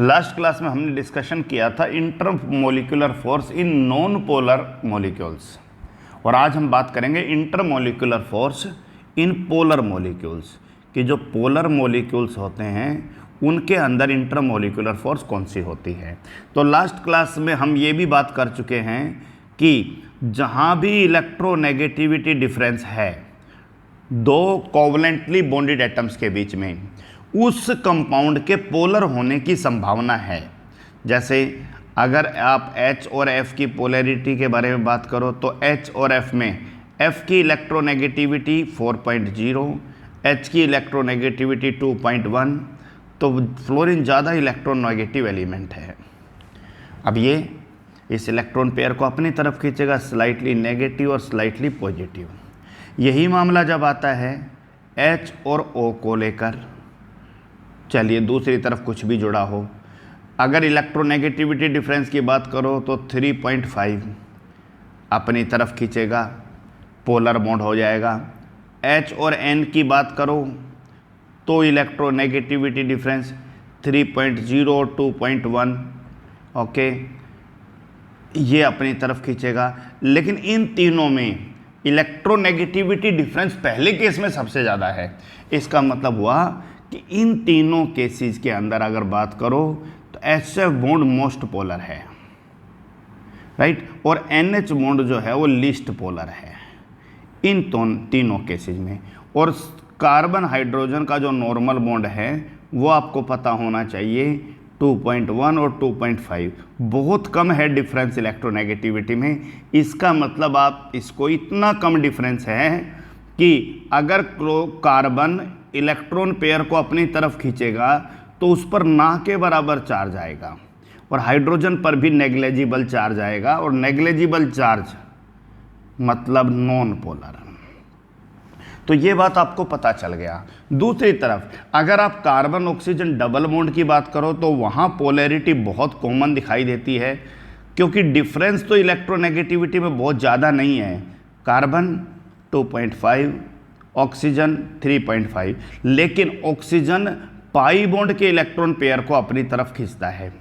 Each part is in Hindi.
लास्ट क्लास में हमने डिस्कशन किया था intermolecular force in non polar molecules, और आज हम बात करेंगे intermolecular force in polar molecules कि जो पोलर मॉलिक्यूल्स होते हैं उनके अंदर इंटरमोलिकुलर फोर्स कौन सी होती है। तो लास्ट क्लास में हम ये भी बात कर चुके हैं कि जहाँ भी इलेक्ट्रोनेगेटिविटी डिफरेंस है दो कोवलेंटली बॉन्डेड एटम्स के बीच में, उस कंपाउंड के पोलर होने की संभावना है। जैसे अगर आप H और F की पोलैरिटी के बारे में बात करो तो H और F में F की इलेक्ट्रोनेगेटिविटी 4.0, H की इलेक्ट्रोनेगेटिविटी 2.1, तो फ्लोरीन ज़्यादा इलेक्ट्रोनेगेटिव एलिमेंट है। अब ये इस इलेक्ट्रॉन पेयर को अपनी तरफ खींचेगा, स्लाइटली नेगेटिव और स्लाइटली पॉजिटिव। यही मामला जब आता है H और O को लेकर, चलिए दूसरी तरफ कुछ भी जुड़ा हो, अगर इलेक्ट्रोनेगेटिविटी डिफरेंस की बात करो तो 3.5 अपनी तरफ खींचेगा, पोलर बॉन्ड हो जाएगा। H और N की बात करो तो इलेक्ट्रोनेगेटिविटी डिफरेंस 3.0 और 2.1, ओके, ये अपनी तरफ खींचेगा। लेकिन इन तीनों में इलेक्ट्रोनेगेटिविटी डिफरेंस पहले केस में सबसे ज़्यादा है। इसका मतलब हुआ कि इन तीनों केसेस के अंदर अगर बात करो तो HF बॉन्ड मोस्ट पोलर है, राइट, और NH बॉन्ड जो है वो लीस्ट पोलर है इन तीनों केसेस में। और कार्बन हाइड्रोजन का जो नॉर्मल बॉन्ड है वो आपको पता होना चाहिए 2.1 और 2.5, बहुत कम है डिफरेंस इलेक्ट्रोनेगेटिविटी में। इसका मतलब आप इसको इतना कम डिफरेंस है कि अगर कार्बन इलेक्ट्रॉन पेयर को अपनी तरफ खींचेगा तो उस पर ना के बराबर चार्ज आएगा, और हाइड्रोजन पर भी नेग्लेजिबल चार्ज आएगा, और नेग्लेजिबल चार्ज मतलब नॉन पोलर। तो ये बात आपको पता चल गया। दूसरी तरफ अगर आप कार्बन ऑक्सीजन डबल बॉन्ड की बात करो तो वहाँ पोलैरिटी बहुत कॉमन दिखाई देती है, क्योंकि डिफरेंस तो इलेक्ट्रोनेगेटिविटी में बहुत ज़्यादा नहीं है। कार्बन 2.5, ऑक्सीजन 3.5, लेकिन ऑक्सीजन पाई बॉन्ड के इलेक्ट्रॉन पेयर को अपनी तरफ खींचता है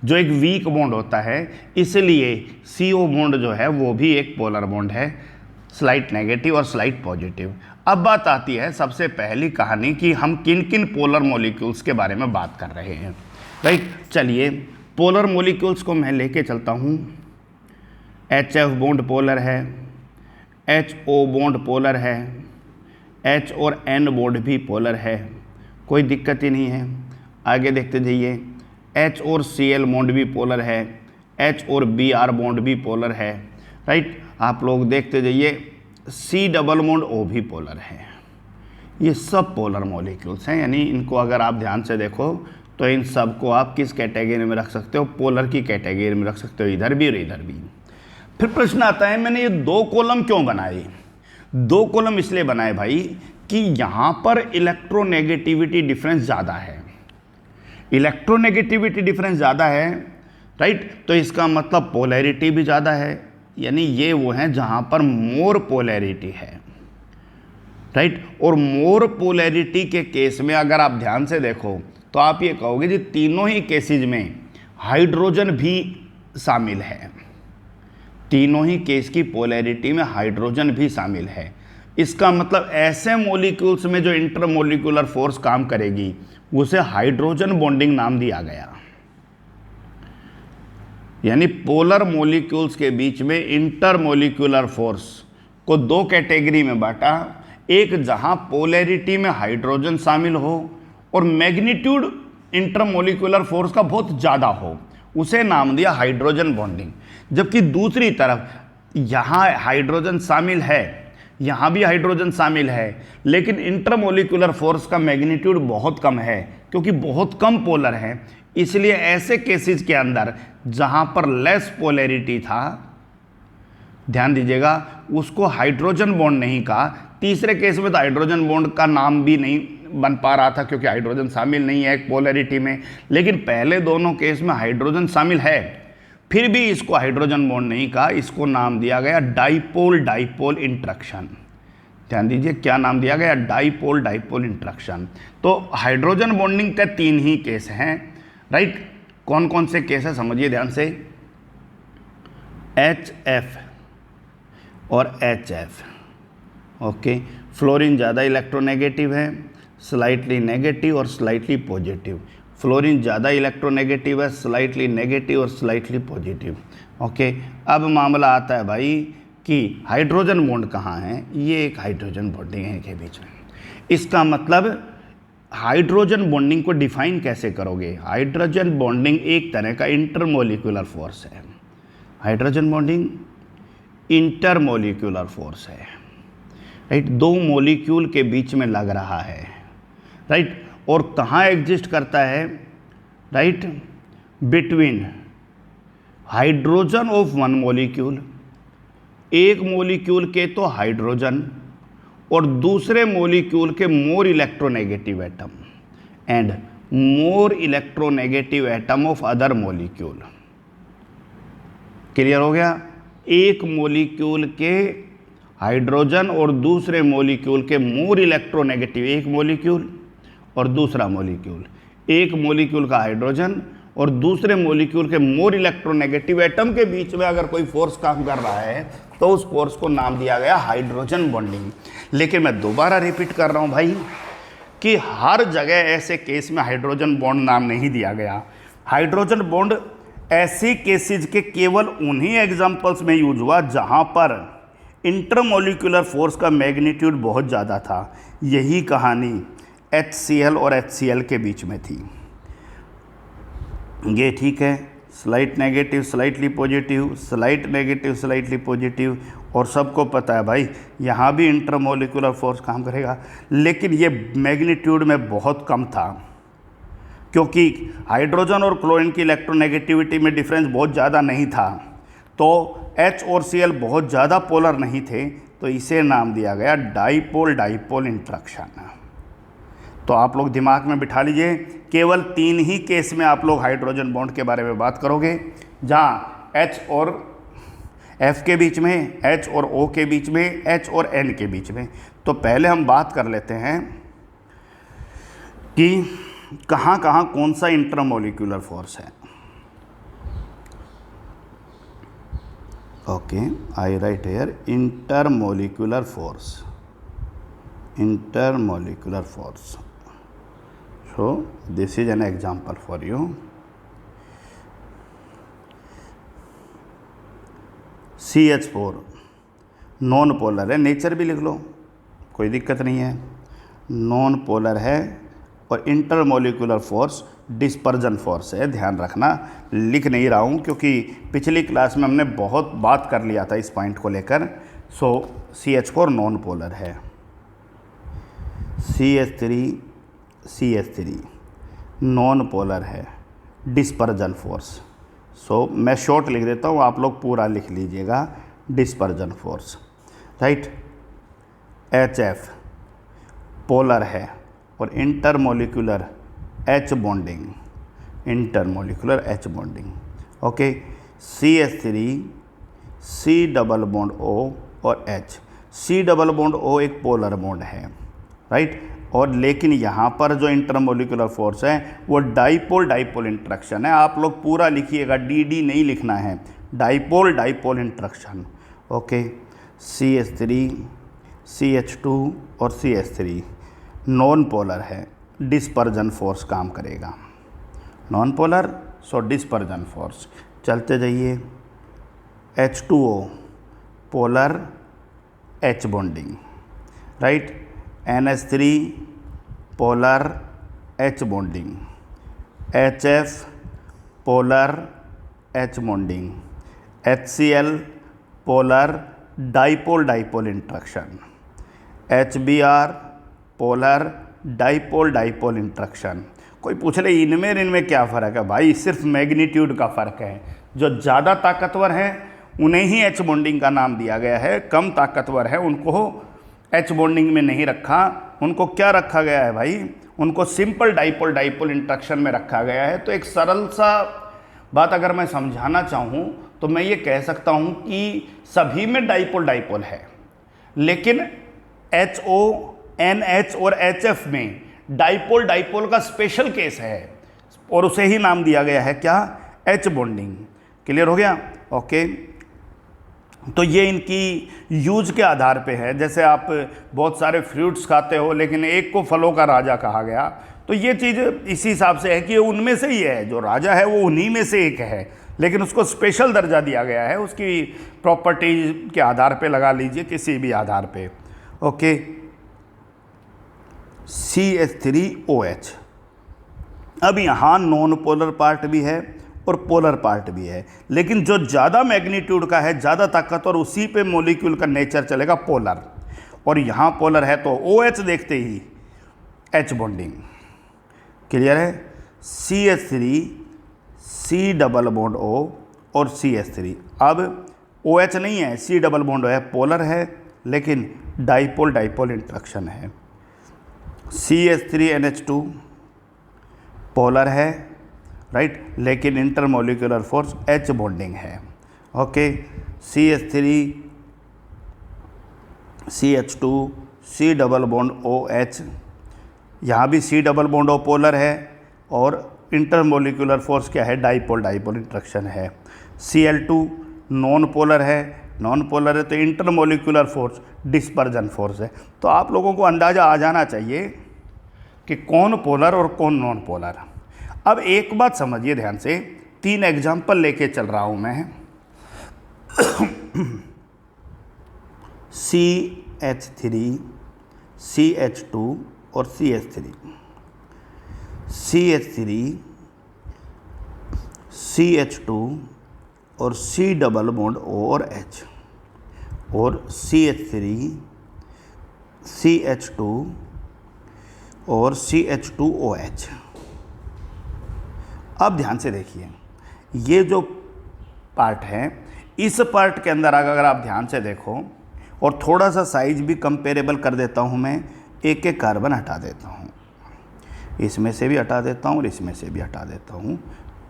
जो एक वीक बॉन्ड होता है, इसलिए CO बॉन्ड जो है वो भी एक पोलर बॉन्ड है, स्लाइट नेगेटिव और स्लाइट पॉजिटिव। अब बात आती है सबसे पहली कहानी कि हम किन किन पोलर मॉलिक्यूल्स के बारे में बात कर रहे हैं, राइट। चलिए पोलर मॉलिक्यूल्स को मैं लेके चलता हूँ। HF बॉन्ड पोलर है, HO बॉन्ड पोलर है, H और N बॉन्ड भी पोलर है, कोई दिक्कत ही नहीं है। आगे देखते जाइए, H और Cl बॉन्ड भी पोलर है, H और Br बॉन्ड भी पोलर है, राइट। आप लोग देखते जाइए, C डबल बॉन्ड O भी पोलर है। ये सब पोलर मॉलिक्यूल्स हैं, यानी इनको अगर आप ध्यान से देखो तो इन सब को आप किस कैटेगरी में रख सकते हो, पोलर की कैटेगरी में रख सकते हो, इधर भी और इधर भी। फिर प्रश्न आता है मैंने ये दो कॉलम क्यों बनाए। दो कॉलम इसलिए बनाए भाई कि यहाँ पर इलेक्ट्रोनेगेटिविटी डिफरेंस ज़्यादा है, इलेक्ट्रोनेगेटिविटी डिफरेंस ज़्यादा है, राइट। तो इसका मतलब पोलैरिटी भी ज़्यादा है, यानी ये वो हैं जहाँ पर मोर पोलैरिटी है, राइट। और मोर पोलैरिटी के केस में अगर आप ध्यान से देखो तो आप ये कहोगे कि तीनों ही केसेस में हाइड्रोजन भी शामिल है, तीनों ही केस की पोलैरिटी में हाइड्रोजन भी शामिल है। इसका मतलब ऐसे मॉलिक्यूल्स में जो इंटरमोलिकुलर फोर्स काम करेगी उसे हाइड्रोजन बॉन्डिंग नाम दिया गया। यानी पोलर मॉलिक्यूल्स के बीच में इंटरमोलिकुलर फोर्स को दो कैटेगरी में बांटा, एक जहां पोलैरिटी में हाइड्रोजन शामिल हो और मैग्नीट्यूड इंटरमोलिकुलर फोर्स का बहुत ज़्यादा हो, उसे नाम दिया हाइड्रोजन बॉन्डिंग। जबकि दूसरी तरफ यहाँ हाइड्रोजन शामिल है, यहाँ भी हाइड्रोजन शामिल है, लेकिन इंटरमोलिकुलर फोर्स का मैग्नीट्यूड बहुत कम है क्योंकि बहुत कम पोलर है। इसलिए ऐसे केसेस के अंदर जहाँ पर लेस पोलैरिटी था, ध्यान दीजिएगा, उसको हाइड्रोजन बॉन्ड नहीं कहा। तीसरे केस में तो हाइड्रोजन बॉन्ड का नाम भी नहीं बन पा रहा था क्योंकि हाइड्रोजन शामिल नहीं है एक पोलैरिटी में, लेकिन पहले दोनों केस में हाइड्रोजन शामिल है, फिर भी इसको हाइड्रोजन बॉन्ड नहीं कहा, इसको नाम दिया गया डाइपोल डाइपोल इंटरेक्शन। ध्यान दीजिए क्या नाम दिया गया, डाइपोल डाइपोल इंटरेक्शन। तो हाइड्रोजन बॉन्डिंग के तीन ही केस हैं, राइट। कौन कौन से केस है समझिए ध्यान से, HF और HF। ओके, फ्लोरीन ज़्यादा इलेक्ट्रोनेगेटिव है, स्लाइटली नेगेटिव और स्लाइटली पॉजिटिव। फ्लोरीन ज़्यादा इलेक्ट्रोनेगेटिव है, स्लाइटली नेगेटिव और स्लाइटली पॉजिटिव। ओके, अब मामला आता है भाई कि हाइड्रोजन बॉन्ड कहाँ है, ये एक हाइड्रोजन बॉन्डिंग है के बीच में। इसका मतलब हाइड्रोजन बॉन्डिंग को डिफाइन कैसे करोगे? हाइड्रोजन बॉन्डिंग एक तरह का इंटरमोलिकुलर फोर्स है। हाइड्रोजन बॉन्डिंग इंटरमोलिकुलर फोर्स है, राइट, दो मॉलिक्यूल के बीच में लग रहा है, राइट, और कहाँ एग्जिस्ट करता है, right, between hydrogen of one molecule, एक मॉलिक्यूल के तो हाइड्रोजन और दूसरे मॉलिक्यूल के more electronegative atom and more electronegative atom of other molecule. Clear हो गया? एक मॉलिक्यूल के हाइड्रोजन और दूसरे मॉलिक्यूल के मोर इलेक्ट्रोनेगेटिव, एक मॉलिक्यूल और दूसरा मॉलिक्यूल, एक मॉलिक्यूल का हाइड्रोजन और दूसरे मॉलिक्यूल के मोर इलेक्ट्रोनेगेटिव एटम के बीच में अगर कोई फोर्स काम कर रहा है तो उस फोर्स को नाम दिया गया हाइड्रोजन बॉन्डिंग। लेकिन मैं दोबारा रिपीट कर रहा हूं भाई कि हर जगह ऐसे केस में हाइड्रोजन बॉन्ड नाम नहीं दिया गया। हाइड्रोजन बॉन्ड ऐसी केसेज के केवल उन्हीं एग्जाम्पल्स में यूज हुआ जहां पर इंटरमोलिकुलर फोर्स का मैग्नीट्यूड बहुत ज़्यादा था। यही कहानी HCl और HCl के बीच में थी। ये ठीक है, slight negative slightly positive, slight negative slightly positive, और सबको पता है भाई यहाँ भी इंटरमोलिकुलर फोर्स काम करेगा, लेकिन ये मैग्नीट्यूड में बहुत कम था क्योंकि हाइड्रोजन और क्लोरीन की इलेक्ट्रोनेगेटिविटी में डिफरेंस बहुत ज़्यादा नहीं था, तो H और Cl बहुत ज़्यादा पोलर नहीं थे, तो इसे नाम दिया गया डाइपोल डाइपोल इंटरेक्शन। तो आप लोग दिमाग में बिठा लीजिए, केवल 3 ही केस में आप लोग हाइड्रोजन बॉन्ड के बारे में बात करोगे, जहाँ H और F के बीच में, H और O के बीच में, H और N के बीच में। तो पहले हम बात कर लेते हैं कि कहाँ कहाँ कौन सा इंटरमोलिकुलर फोर्स है। Okay, I right here intermolecular force, intermolecular force. So this is an example for you. CH4 non polar है, नेचर भी लिख लो, कोई दिक्कत नहीं है, नॉन पोलर है, और इंटरमोलिकुलर फोर्स डिस्पर्जन फोर्स है। ध्यान रखना, लिख नहीं रहा हूँ क्योंकि पिछली क्लास में हमने बहुत बात कर लिया था इस पॉइंट को लेकर। सो CH4 नॉन पोलर है, CH3 नॉन पोलर है, डिस्पर्जन फोर्स। सो मैं शॉर्ट लिख देता हूँ, आप लोग पूरा लिख लीजिएगा, dispersion force, right. HF polar है और intermolecular H bonding, intermolecular H bonding, okay. CH3 C double bond O और H, C double bond O एक पोलर बॉन्ड है, राइट, और लेकिन यहाँ पर जो इंटरमोलिकुलर फोर्स है वो डाइपोल डाइपोल इंटरेक्शन है। आप लोग पूरा लिखिएगा, DD नहीं लिखना है, dipole dipole interaction, okay. CH3 CH2 और CH3 नॉन पोलर है, डिस्पर्जन फोर्स काम करेगा, नॉन पोलर, सो डिस्पर्जन फोर्स। चलते जाइए, H2O polar H bonding, right, NH3 polar H bonding, HF polar H bonding, HCl polar dipole dipole interaction, HBr polar dipole dipole interaction. कोई पूछ ले इनमें क्या फ़र्क है? भाई सिर्फ मैग्नीट्यूड का फ़र्क है, जो ज़्यादा ताकतवर हैं उन्हें ही H बॉन्डिंग का नाम दिया गया है, कम ताकतवर है उनको H बॉन्डिंग में नहीं रखा। उनको क्या रखा गया है भाई? उनको सिंपल डाइपोल डाइपोल इंटरेक्शन में रखा गया है। तो एक सरल सा बात अगर मैं समझाना चाहूँ तो मैं ये कह सकता हूँ कि सभी में डाइपोल डाइपोल है, लेकिन HO, NH और HF में डाइपोल डाइपोल का स्पेशल केस है। और उसे ही नाम दिया गया है क्या, एच बॉन्डिंग। क्लियर हो गया, ओके। तो ये इनकी यूज के आधार पे है। जैसे आप बहुत सारे फ्रूट्स खाते हो लेकिन एक को फलों का राजा कहा गया, तो ये चीज़ इसी हिसाब से है कि उनमें से ही है, जो राजा है वो उन्हीं में से एक है, लेकिन उसको स्पेशल दर्जा दिया गया है उसकी प्रॉपर्टी के आधार पे, लगा लीजिए किसी भी आधार पे, ओके। CH3OH। अब यहाँ नॉन पोलर पार्ट भी है और पोलर पार्ट भी है, लेकिन जो ज़्यादा मैग्नीट्यूड का है, ज़्यादा ताकतवर, उसी पे मॉलिक्यूल का नेचर चलेगा पोलर। और यहाँ पोलर है तो OH देखते ही H बॉन्डिंग। क्लियर है, CH3 C double bond O और CH3। अब OH नहीं है, C डबल बॉन्ड O है, पोलर है लेकिन डाइपोल डाइपोल इंट्रैक्शन है। CH3NH2 पोलर है, राइट, लेकिन इंटरमोलिकुलर फोर्स H बॉन्डिंग है, okay. CH3 CH2 C double bond OH, यहाँ भी C double bond O polar है और इंटरमोलिकुलर फोर्स क्या है, डाइपोल डाइपोल इंट्रैक्शन है। Cl2 नॉन पोलर है, नॉन पोलर है तो इंटरमोलिकुलर फोर्स डिस्पर्जन फोर्स है। तो आप लोगों को अंदाज़ा आ जाना चाहिए कि कौन पोलर और कौन नॉन पोलर। अब एक बात समझिए ध्यान से, 3 एग्जाम्पल लेके चल रहा हूँ मैं। CH3 CH2 और CH3, CH3 CH2 और C डबल बॉन्ड O और H, और CH3 CH2 और CH2OH। अब ध्यान से देखिए, ये जो पार्ट है, इस पार्ट के अंदर अगर आप ध्यान से देखो, और थोड़ा सा साइज भी कंपेरेबल कर देता हूँ मैं, एक एक कार्बन हटा देता हूँ, इसमें से भी हटा देता हूँ और इसमें से भी हटा देता हूँ,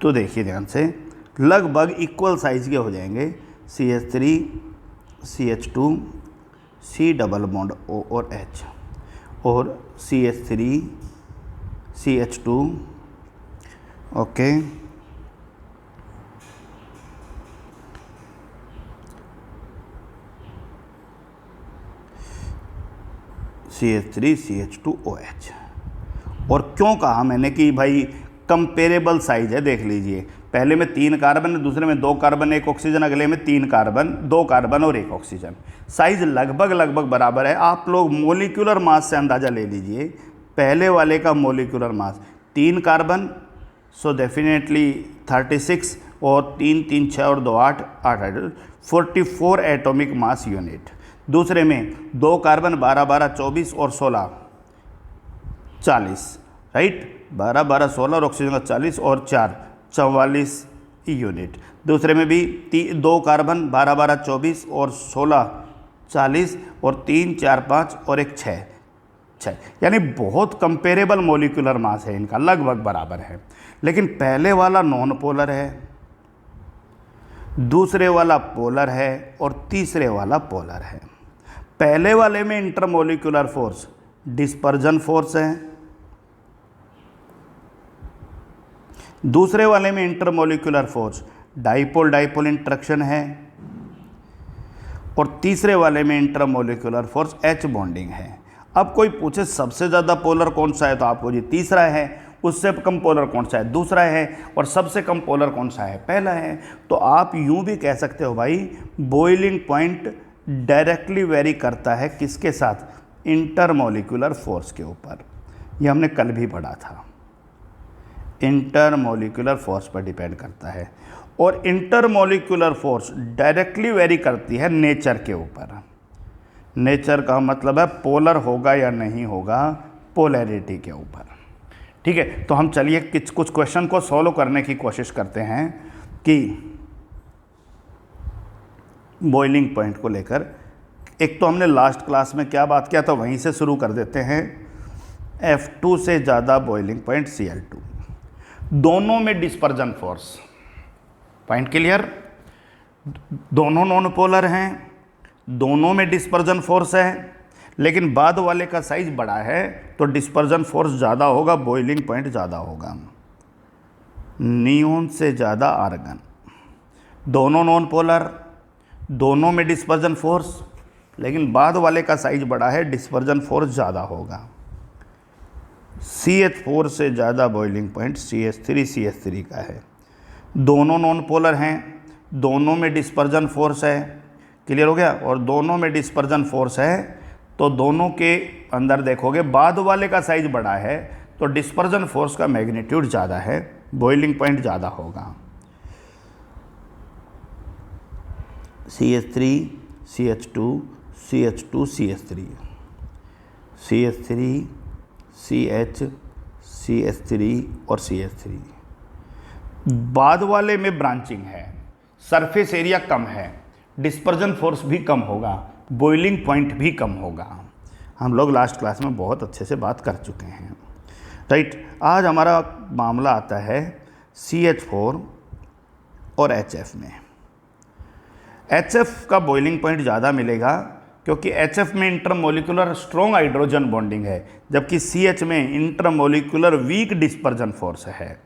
तो देखिए ध्यान से लगभग इक्वल साइज के हो जाएंगे। CH3 CH2 C double bond O और H, और CH3 CH2, okay, CH3 CH2OH। और क्यों कहा मैंने कि भाई कंपेरेबल साइज है, देख लीजिए, पहले में 3 कार्बन है, दूसरे में 2 कार्बन 1 ऑक्सीजन, अगले में 3 कार्बन 2 कार्बन और 1 ऑक्सीजन। साइज लगभग लगभग बराबर है। आप लोग मोलिकुलर मास से अंदाज़ा ले लीजिए, पहले वाले का molecular mass 3 carbon, so definitely 36, और 3 3 6 और 2 8 8 44 एटॉमिक मास यूनिट। दूसरे में 2 कार्बन 12 12 24 और 16 40, राइट, 12 12 16 और ऑक्सीजन का 40 और 4 44 यूनिट। दूसरे में भी 2 कार्बन 12 12 24 और 16 40 और 3 4 5 और 1 6, यानी बहुत कंपेरेबल मोलिकुलर मास है इनका, लगभग बराबर है। लेकिन पहले वाला नॉन पोलर है, दूसरे वाला पोलर है और तीसरे वाला पोलर है। पहले वाले में इंटरमोलिकुलर फोर्स डिस्पर्जन फोर्स है, दूसरे वाले में intermolecular force dipole dipole interaction है, और तीसरे वाले में इंटरमोलिकुलर फोर्स H बॉन्डिंग है। अब कोई पूछे सबसे ज़्यादा पोलर कौन सा है, तो आपको जी तीसरा है, उससे कम पोलर कौन सा है, दूसरा है, और सबसे कम पोलर कौन सा है, पहला है। तो आप यूं भी कह सकते हो भाई, बॉइलिंग पॉइंट डायरेक्टली वेरी करता है किसके साथ, इंटरमोलिकुलर फोर्स के ऊपर। ये हमने कल भी पढ़ा था, इंटरमोलिकुलर फोर्स पर डिपेंड करता है। और इंटरमोलिकुलर फोर्स डायरेक्टली वेरी करती है नेचर के ऊपर। नेचर का मतलब है पोलर होगा या नहीं होगा, पोलैरिटी के ऊपर। ठीक है, तो हम चलिए कुछ क्वेश्चन को सॉल्व करने की कोशिश करते हैं कि बॉइलिंग पॉइंट को लेकर। एक तो हमने लास्ट क्लास में क्या बात किया था, वहीं से शुरू कर देते हैं। F2 से ज़्यादा बॉइलिंग पॉइंट Cl2, दोनों में डिस्पर्जन फोर्स। पॉइंट क्लियर, दोनों नॉन पोलर हैं, दोनों में डिस्पर्जन फोर्स है, लेकिन बाद वाले का साइज बड़ा है तो डिस्पर्जन फोर्स ज़्यादा होगा, बॉइलिंग पॉइंट ज़्यादा होगा। नियोन से ज़्यादा आर्गन, दोनों नॉन पोलर, दोनों में डिस्पर्जन फोर्स, लेकिन बाद वाले का साइज बड़ा है, डिस्पर्जन फोर्स ज़्यादा होगा। CH4 से ज़्यादा बॉइलिंग पॉइंट CH3 का है। दोनों नॉन पोलर हैं, दोनों में डिस्पर्जन फोर्स है, क्लियर हो गया, और दोनों में डिस्पर्जन फोर्स है, तो दोनों के अंदर देखोगे बाद वाले का साइज बड़ा है, तो डिस्पर्जन फोर्स का मैग्नीट्यूड ज़्यादा है, बॉइलिंग पॉइंट ज़्यादा होगा। CH3 CH2 CH2 CH3 CH3 CH CH3 और CH3। बाद वाले में ब्रांचिंग है, सरफेस एरिया कम है, डिस्पर्जन फोर्स भी कम होगा, बॉइलिंग पॉइंट भी कम होगा। हम लोग लास्ट क्लास में बहुत अच्छे से बात कर चुके हैं, राइट। आज हमारा मामला आता है CH4 और HF में। HF का बॉइलिंग पॉइंट ज़्यादा मिलेगा क्योंकि HF में इंटरमोलिकुलर स्ट्रॉन्ग हाइड्रोजन बॉन्डिंग है, जबकि CH में इंटरमोलिकुलर वीक डिस्पर्जन फोर्स है।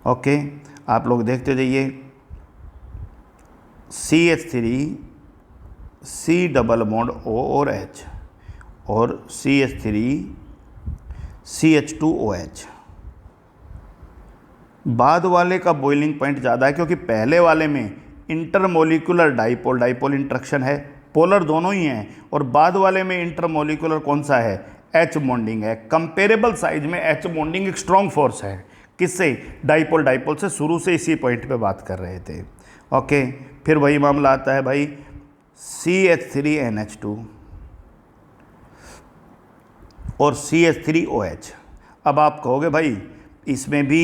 ओके, आप लोग देखते जाइए। CH3 C double bond O और H, और CH3 CH2OH। बाद वाले का बॉइलिंग पॉइंट ज़्यादा है क्योंकि पहले वाले में इंटरमोलिकुलर डाइपोल डाइपोल इंटरेक्शन है, पोलर दोनों ही हैं, और बाद वाले में इंटरमोलिकुलर कौन सा है, H बॉन्डिंग है। कंपेरेबल साइज में H बॉन्डिंग एक स्ट्रॉन्ग फोर्स है, किससे, डाइपोल डाइपोल से। शुरू से इसी पॉइंट पे बात कर रहे थे। ओके, फिर वही मामला आता है भाई CH3NH2 और CH3OH। अब आप कहोगे भाई इसमें भी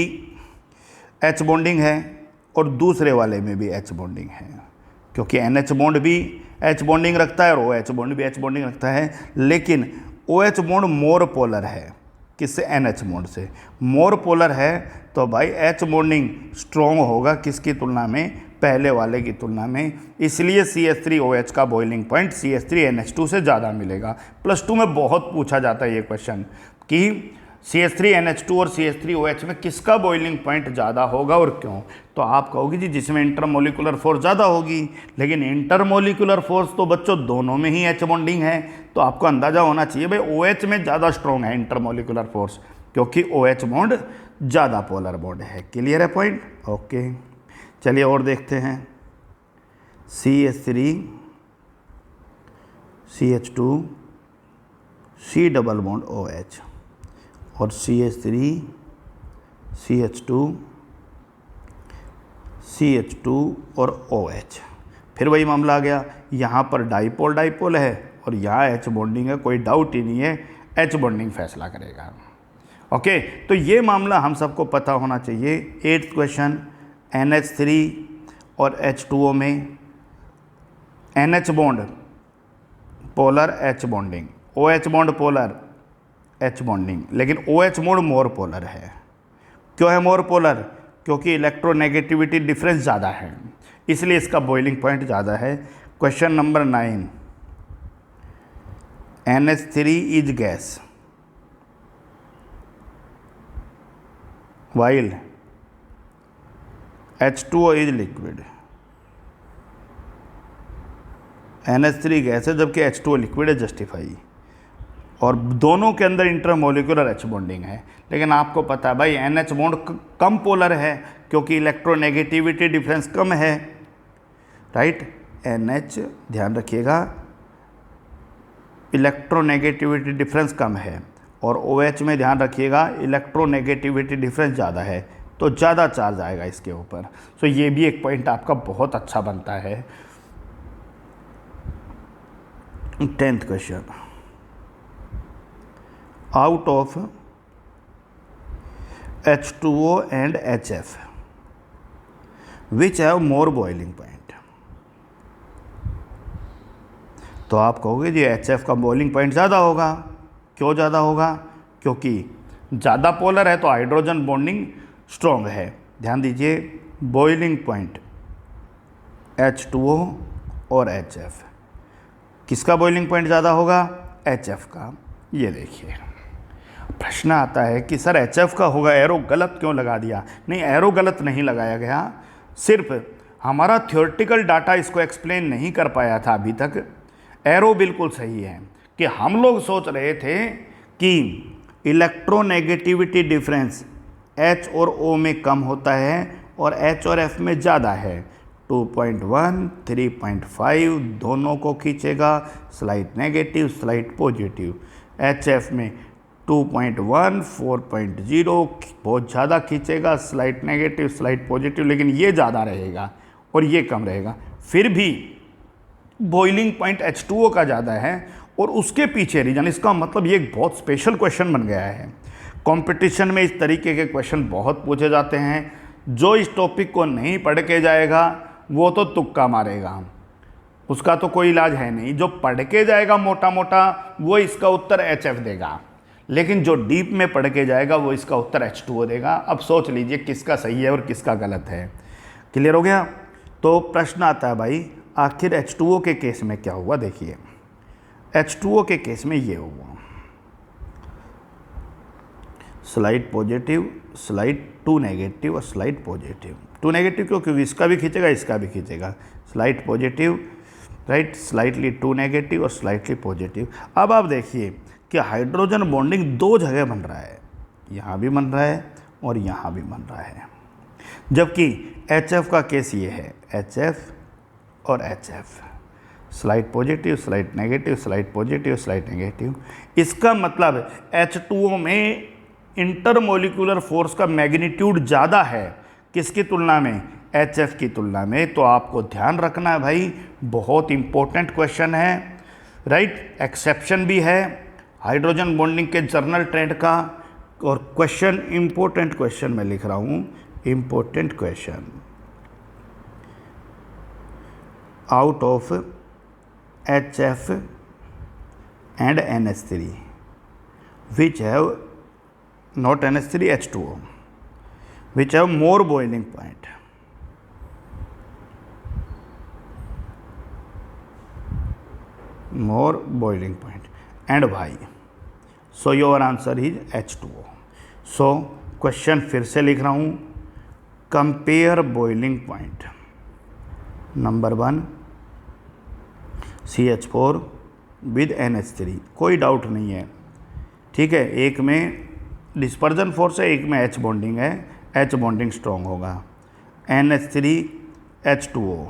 H बॉन्डिंग है और दूसरे वाले में भी H बॉन्डिंग है, क्योंकि NH बॉन्ड भी H बॉन्डिंग रखता है और OH बॉन्ड भी H बॉन्डिंग रखता है, लेकिन OH बॉन्ड मोर पोलर है, किससे, NH बॉन्ड से। मोर पोलर है तो भाई H बॉन्डिंग स्ट्रॉन्ग होगा किसकी तुलना में, पहले वाले की तुलना में, इसलिए CH3OH का बॉइलिंग पॉइंट CH3NH2 से ज़्यादा मिलेगा। +2 में बहुत पूछा जाता है ये क्वेश्चन कि CH3NH2 और CH3OH में किसका बॉइलिंग पॉइंट ज़्यादा होगा और क्यों। तो आप कहोगे जी जिसमें इंटरमोलिकुलर फोर्स ज़्यादा होगी, लेकिन इंटरमोलिकुलर फोर्स तो बच्चों दोनों में ही H बॉन्डिंग है, तो आपको अंदाज़ा होना चाहिए भाई OH में ज़्यादा स्ट्रॉन्ग है इंटरमोलिकुलर फोर्स, क्योंकि OH बॉन्ड ज़्यादा पोलर बॉन्ड है। क्लियर है पॉइंट? ओके, चलिए और देखते हैं। CH3 CH2 C double bond OH और CH3 CH2 CH2 और OH। फिर वही मामला आ गया, यहाँ पर डाइपोल डाइपोल है और यहाँ H बॉन्डिंग है, कोई डाउट ही नहीं है, H बॉन्डिंग फैसला करेगा। ओके, तो ये मामला हम सबको पता होना चाहिए। 8th क्वेश्चन, NH3 और H2O में NH bond polar H bonding, OH bond polar H bonding, लेकिन OH बॉन्ड मोर पोलर है। क्यों है मोर पोलर? क्योंकि इलेक्ट्रोनेगेटिविटी डिफरेंस ज़्यादा है, इसलिए इसका बॉइलिंग पॉइंट ज़्यादा है। Question number 9, NH3 is gas while H2O is liquid. NH3 gas है जबकि H2O लिक्विड है, जस्टिफाई। और दोनों के अंदर इंटरमोलिकुलर H बॉन्डिंग है, लेकिन आपको पता है भाई NH बॉन्ड कम पोलर है क्योंकि इलेक्ट्रोनेगेटिविटी डिफरेंस कम है, राइट। NH ध्यान रखिएगा, इलेक्ट्रोनेगेटिविटी डिफरेंस कम है, और OH में ध्यान रखिएगा इलेक्ट्रोनेगेटिविटी डिफरेंस ज़्यादा है, तो ज़्यादा चार्ज आएगा इसके ऊपर। सो ये भी एक पॉइंट आपका बहुत अच्छा बनता है। 10th question, out of H2O and HF which have more boiling point। तो आप कहोगे जी HF का बॉइलिंग पॉइंट ज़्यादा होगा। क्यों ज़्यादा होगा? क्योंकि ज़्यादा पोलर है तो हाइड्रोजन बॉन्डिंग स्ट्रॉन्ग है। ध्यान दीजिए, बॉइलिंग पॉइंट H2O और HF, किसका बॉइलिंग पॉइंट ज़्यादा होगा? HF का। ये देखिए, प्रश्न आता है कि सर HF का होगा, एरो गलत क्यों लगा दिया? नहीं, एरो गलत नहीं लगाया गया, सिर्फ हमारा थ्योरेटिकल डाटा इसको एक्सप्लेन नहीं कर पाया था अभी तक। एरो बिल्कुल सही है कि हम लोग सोच रहे थे कि इलेक्ट्रोनेगेटिविटी डिफरेंस H और O में कम होता है और H और F में ज़्यादा है। 2.1 3.5 दोनों को खींचेगा, slight negative slight positive. HF में 2.1 4.0 बहुत ज़्यादा खींचेगा, स्लाइट नेगेटिव स्लाइट पॉजिटिव, लेकिन ये ज़्यादा रहेगा और ये कम रहेगा। फिर भी बॉइलिंग पॉइंट H2O का ज़्यादा है और उसके पीछे रीजन। इसका मतलब ये एक बहुत स्पेशल क्वेश्चन बन गया है। कंपटीशन में इस तरीके के क्वेश्चन बहुत पूछे जाते हैं। जो इस टॉपिक को नहीं पढ़ के जाएगा वो तो तुक्का मारेगा, उसका तो कोई इलाज है नहीं। जो पढ़ के जाएगा मोटा मोटा वो इसका उत्तर HF देगा, लेकिन जो डीप में पढ़ के जाएगा वो इसका उत्तर H2O देगा। अब सोच लीजिए किसका सही है और किसका गलत है। क्लियर हो गया? तो प्रश्न आता है भाई, आखिर H2O के केस में क्या हुआ? देखिए, H2O के केस में ये हुआ, स्लाइड पॉजिटिव स्लाइड 2 नेगेटिव और स्लाइड पॉजिटिव। 2 नेगेटिव क्यों? क्योंकि इसका भी खींचेगा इसका भी खींचेगा। Slide positive right, slightly 2 negative और स्लाइटली पॉजिटिव। अब आप देखिए कि हाइड्रोजन बॉन्डिंग दो जगह बन रहा है, यहाँ भी बन रहा है और यहाँ भी बन रहा है। जबकि HF का केस ये है, HF और HF, slide positive slide negative slide positive slide negative. इसका मतलब H2O में इंटरमोलिकुलर फोर्स का मैग्नीट्यूड ज़्यादा है किसकी तुलना में? HF की तुलना में। तो आपको ध्यान रखना है भाई, बहुत इंपॉर्टेंट क्वेश्चन है राइट। एक्सेप्शन भी है हाइड्रोजन बॉन्डिंग के जर्नल ट्रेंड का, और क्वेश्चन इंपॉर्टेंट क्वेश्चन मैं लिख रहा हूँ, important question out of HF and NH3 which have not NH3 H2O which have more boiling point. More boiling point and why? So your answer is H2O. So question फिर से लिख रहा हूँ, compare boiling point number 1 CH4 with NH3, कोई डाउट नहीं है, ठीक है। एक में डिस्पर्जन फोर्स है, एक में H बॉन्डिंग है, H बॉन्डिंग स्ट्रॉन्ग होगा। NH3 H2O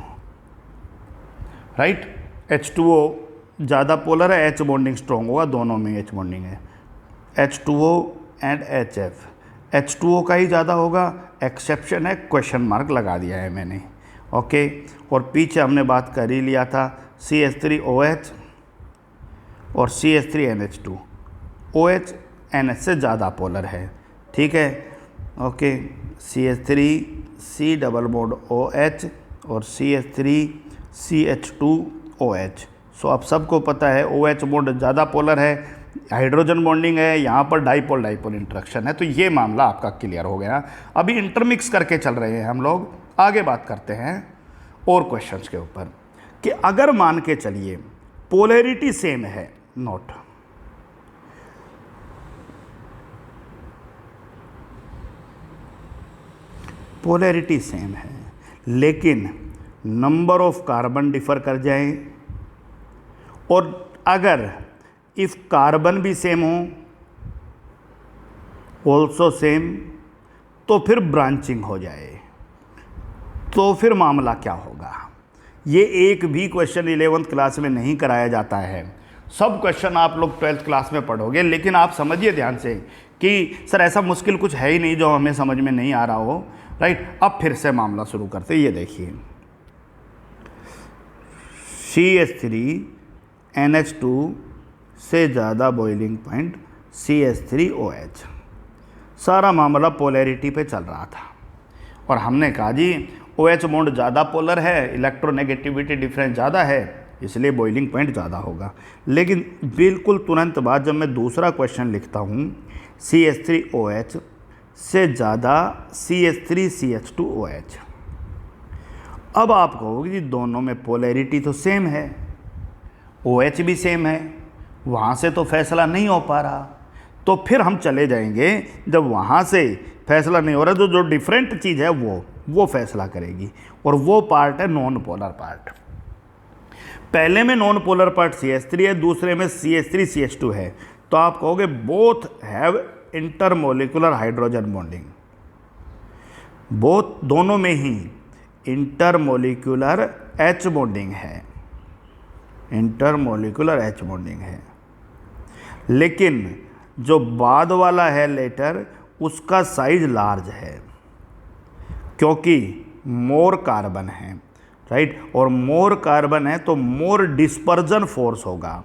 राइट, H2O ज़्यादा पोलर है, H बॉन्डिंग स्ट्रॉन्ग होगा, दोनों में H बॉन्डिंग है। H2O एंड HF, H2O का ही ज़्यादा होगा, एक्सेप्शन है, क्वेश्चन मार्क लगा दिया है मैंने, ओके। और पीछे हमने बात कर ही लिया था CH3OH और CH3NH2, OH NH से ज़्यादा पोलर है, ठीक है, okay. CH3 C double bond OH और CH3 CH2OH। सो अब सबको पता है OH बॉन्ड ज़्यादा पोलर है, हाइड्रोजन बॉन्डिंग है, यहाँ पर डाइपोल डाइपोल इंटरेक्शन है, तो ये मामला आपका क्लियर हो गया। अभी इंटरमिक्स करके चल रहे हैं हम लोग, आगे बात करते हैं और क्वेश्चंस के ऊपर कि अगर मान के चलिए पोलैरिटी सेम है, नोट पोलैरिटी सेम है लेकिन नंबर ऑफ कार्बन डिफर कर जाए, और अगर इफ कार्बन भी सेम हो ऑल्सो सेम, तो फिर ब्रांचिंग हो जाए, तो फिर मामला क्या होगा? ये एक भी क्वेश्चन 11th क्लास में नहीं कराया जाता है, सब क्वेश्चन आप लोग 12th क्लास में पढ़ोगे। लेकिन आप समझिए ध्यान से कि सर ऐसा मुश्किल कुछ है ही नहीं जो हमें समझ में नहीं आ रहा हो, राइट। अब फिर से मामला शुरू करते, ये देखिए CH3NH2 से ज़्यादा बॉइलिंग पॉइंट CH3OH, सारा मामला पोलैरिटी पे चल रहा था और हमने कहा जी OH बॉन्ड ज़्यादा पोलर है, इलेक्ट्रोनेगेटिविटी डिफरेंस ज़्यादा है, इसलिए बॉइलिंग पॉइंट ज़्यादा होगा। लेकिन बिल्कुल तुरंत बाद जब मैं दूसरा क्वेश्चन लिखता हूँ, CH3OH से ज़्यादा CH3CH2OH, अब आप कहोगे जी दोनों में पोलैरिटी तो सेम है, OH भी सेम है, वहाँ से तो फैसला नहीं हो पा रहा, तो फिर हम चले जाएंगे, जब वहाँ से फैसला नहीं हो रहा तो जो डिफरेंट चीज़ है वो फैसला करेगी, और वो पार्ट है नॉन पोलर पार्ट। पहले में नॉन पोलर पार्ट CH3 है, दूसरे में CH3 CH2 है, तो आप कहोगे both have intermolecular hydrogen bonding, both दोनों में ही इंटरमोलिकुलर H बॉन्डिंग है, इंटरमोलिकुलर H बॉन्डिंग है। लेकिन जो बाद वाला है लेटर, उसका साइज लार्ज है, क्योंकि मोर कार्बन है, राइट, और मोर कार्बन है तो मोर डिस्पर्जन फोर्स होगा,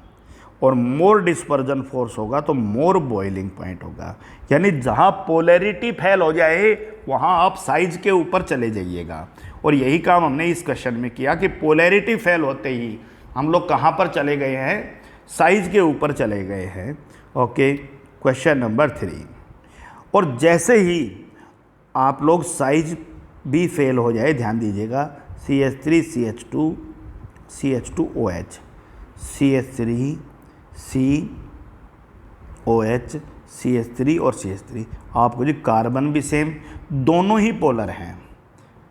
और मोर डिस्पर्जन फोर्स होगा तो मोर बॉइलिंग पॉइंट होगा। यानी जहाँ पोलैरिटी फेल हो जाए वहाँ आप साइज के ऊपर चले जाइएगा, और यही काम हमने इस क्वेश्चन में किया कि पोलैरिटी फेल होते ही हम लोग कहाँ पर चले गए हैं, साइज के ऊपर चले गए हैं। Okay, question number 3। और जैसे ही आप लोग साइज भी फेल हो जाए, ध्यान दीजिएगा, CH3 CH2 CH2OH CH3 COH CH3 और CH3, आपको जी कार्बन भी सेम, दोनों ही पोलर हैं,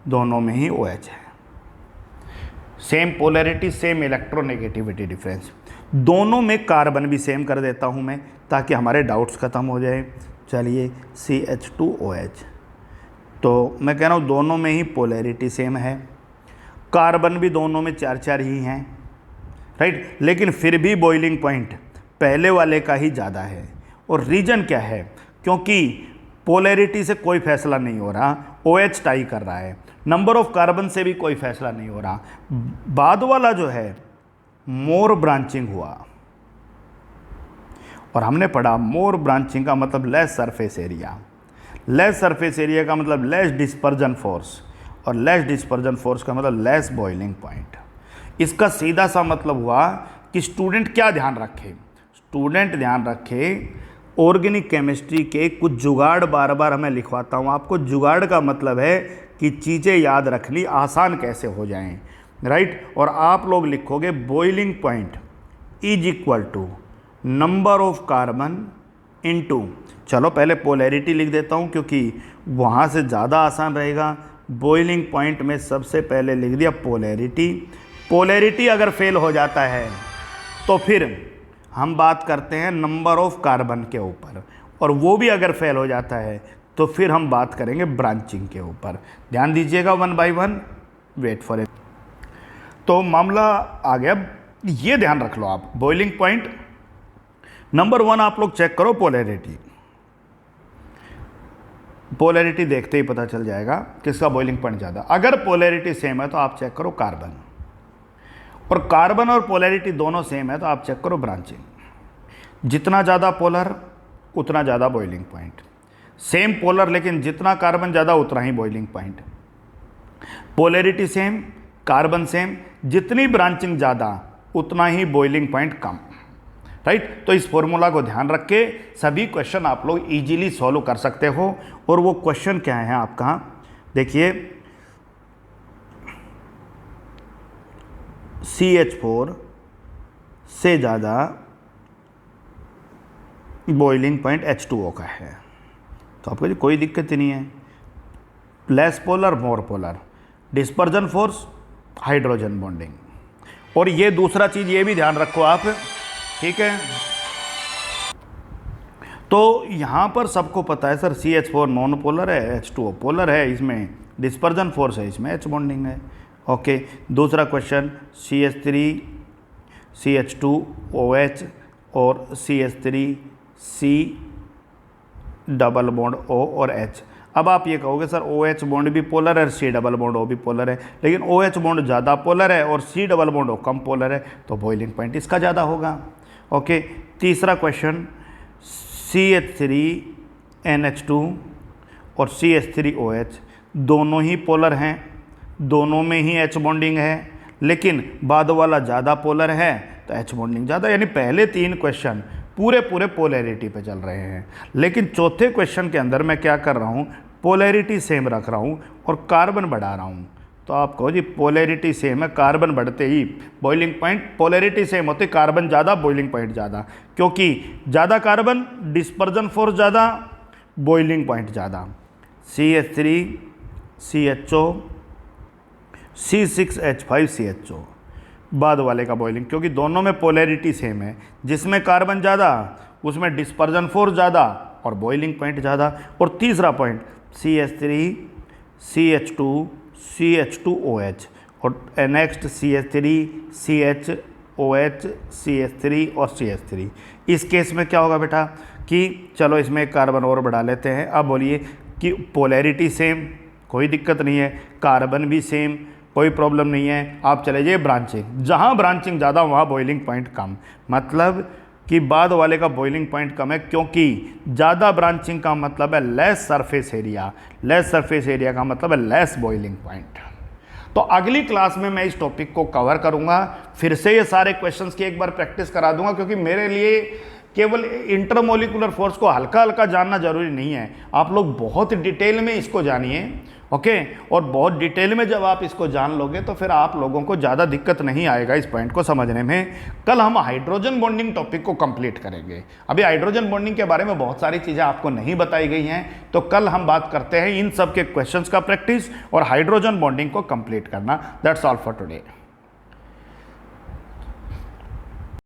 दोनों में ही OH है, same polarity same electronegativity difference, दोनों में कार्बन भी सेम कर देता हूं मैं ताकि हमारे डाउट्स ख़त्म हो जाए। चलिए CH2OH, तो मैं कह रहा हूँ दोनों में ही पोलैरिटी सेम है, कार्बन भी दोनों में 4-4 ही हैं, राइट, लेकिन फिर भी बॉइलिंग पॉइंट पहले वाले का ही ज़्यादा है। और रीज़न क्या है, क्योंकि पोलैरिटी से कोई फैसला नहीं हो रहा, OH टाई कर रहा है, नंबर ऑफ कार्बन से भी कोई फैसला नहीं हो रहा, बाद वाला जो है मोर ब्रांचिंग हुआ, और हमने पढ़ा मोर ब्रांचिंग का मतलब less surface area, less surface area का मतलब लेस डिस्पर्जन फोर्स, और लेस डिस्पर्जन फोर्स का मतलब लेस बॉइलिंग पॉइंट। इसका सीधा सा मतलब हुआ कि स्टूडेंट क्या ध्यान रखे, स्टूडेंट ध्यान रखे ऑर्गेनिक केमिस्ट्री के कुछ जुगाड़ बार बार हमें लिखवाता हूँ आपको। जुगाड़ का मतलब है कि चीज़ें याद रखनी आसान कैसे हो जाएं, राइट। और आप लोग लिखोगे boiling point is equal to number of carbon into, चलो पहले पोलैरिटी लिख देता हूँ क्योंकि वहाँ से ज़्यादा आसान रहेगा। बॉइलिंग पॉइंट में सबसे पहले लिख दिया पोलैरिटी, पोलैरिटी अगर फेल हो जाता है तो फिर हम बात करते हैं नंबर ऑफ कार्बन के ऊपर, और वो भी अगर फेल हो जाता है तो फिर हम बात करेंगे ब्रांचिंग के ऊपर। ध्यान दीजिएगा 1 by 1, वेट फॉर इट। तो मामला आ गया, ये ध्यान रख लो आप, बॉइलिंग पॉइंट नंबर 1 आप लोग चेक करो पोलैरिटी, पोलैरिटी देखते ही पता चल जाएगा किसका बॉइलिंग पॉइंट ज़्यादा। अगर पोलैरिटी सेम है तो आप चेक करो कार्बन, और कार्बन और पोलैरिटी दोनों सेम है तो आप चेक करो ब्रांचिंग। जितना ज़्यादा पोलर उतना ज़्यादा बॉइलिंग पॉइंट, सेम पोलर लेकिन जितना कार्बन ज़्यादा उतना ही boiling point. Polarity same, carbon same, जितनी ब्रांचिंग ज़्यादा उतना ही बॉइलिंग पॉइंट कम, राइट। तो इस फॉर्मूला को ध्यान रख के सभी क्वेश्चन आप लोग इजीली सॉल्व कर सकते हो। और वो क्वेश्चन क्या है आपका, देखिए CH4 से ज़्यादा बॉइलिंग पॉइंट H2O का है, तो आपको कोई दिक्कत ही नहीं है। Less polar more polar, dispersion force hydrogen bonding. और ये दूसरा चीज़ ये भी ध्यान रखो आप, ठीक है। तो यहाँ पर सबको पता है सर CH4 नॉन पोलर है, H2O पोलर है, इसमें डिस्पर्जन फोर्स है, इसमें H बॉन्डिंग है। ओके, दूसरा क्वेश्चन CH3 CH2OH और CH3 C double bond O और H। अब आप ये कहोगे सर OH बॉन्ड भी पोलर है, C डबल बॉन्ड O भी पोलर है, लेकिन OH बॉन्ड ज़्यादा पोलर है और C डबल बॉन्ड O कम पोलर है, तो बॉइलिंग पॉइंट इसका ज़्यादा होगा। ओके, तीसरा क्वेश्चन CH3NH2 और CH3OH दोनों ही पोलर हैं, दोनों में ही H बॉन्डिंग है, लेकिन बाद वाला ज़्यादा पोलर है तो H बॉन्डिंग ज़्यादा। यानी पहले 3 क्वेश्चन पूरे पोलैरिटी पे चल रहे हैं, लेकिन चौथे क्वेश्चन के अंदर मैं क्या कर रहा हूँ, पोलैरिटी सेम रख रहा हूँ और कार्बन बढ़ा रहा हूँ, तो आप कहो जी पोलैरिटी सेम है, कार्बन बढ़ते ही बॉइलिंग पॉइंट, पोलैरिटी सेम होती, कार्बन ज़्यादा बॉइलिंग पॉइंट ज़्यादा, क्योंकि ज़्यादा कार्बन डिस्पर्जन फोर्स ज़्यादा, बॉइलिंग पॉइंट ज़्यादा। CH3 CHO C6H5 CHO, बाद वाले का बॉइलिंग, क्योंकि दोनों में पोलैरिटी सेम है, जिसमें कार्बन ज़्यादा उसमें डिस्पर्जन फोर्स ज़्यादा और बॉइलिंग पॉइंट ज़्यादा। और तीसरा पॉइंट CH3 CH2 CH2OH और नेक्स्ट CH3 CHOH CH3 और CH3। इस केस में क्या होगा बेटा कि चलो इसमें एक कार्बन और बढ़ा लेते हैं। अब बोलिए कि पोलैरिटी सेम, कोई दिक्कत नहीं है, कार्बन भी सेम, कोई प्रॉब्लम नहीं है। आप चले जाइए ब्रांचिंग, जहाँ ब्रांचिंग ज़्यादा वहाँ बॉइलिंग पॉइंट कम, मतलब कि बाद वाले का बॉइलिंग पॉइंट कम है, क्योंकि ज़्यादा ब्रांचिंग का मतलब है less surface area, less surface area का मतलब है लेस बॉइलिंग पॉइंट। तो अगली क्लास में मैं इस टॉपिक को कवर करूँगा, फिर से ये सारे क्वेश्चंस की एक बार प्रैक्टिस करा दूंगा, क्योंकि मेरे लिए केवल इंटरमोलिकुलर फोर्स को हल्का हल्का जानना जरूरी नहीं है, आप लोग बहुत डिटेल में इसको जानिए, ओके। और बहुत डिटेल में जब आप इसको जान लोगे तो फिर आप लोगों को ज़्यादा दिक्कत नहीं आएगा इस पॉइंट को समझने में। कल हम हाइड्रोजन बॉन्डिंग टॉपिक को कंप्लीट करेंगे। अभी हाइड्रोजन बॉन्डिंग के बारे में बहुत सारी चीज़ें आपको नहीं बताई गई हैं, तो कल हम बात करते हैं इन सब के क्वेश्चंस का प्रैक्टिस और हाइड्रोजन बॉन्डिंग को कंप्लीट करना। That's all for today.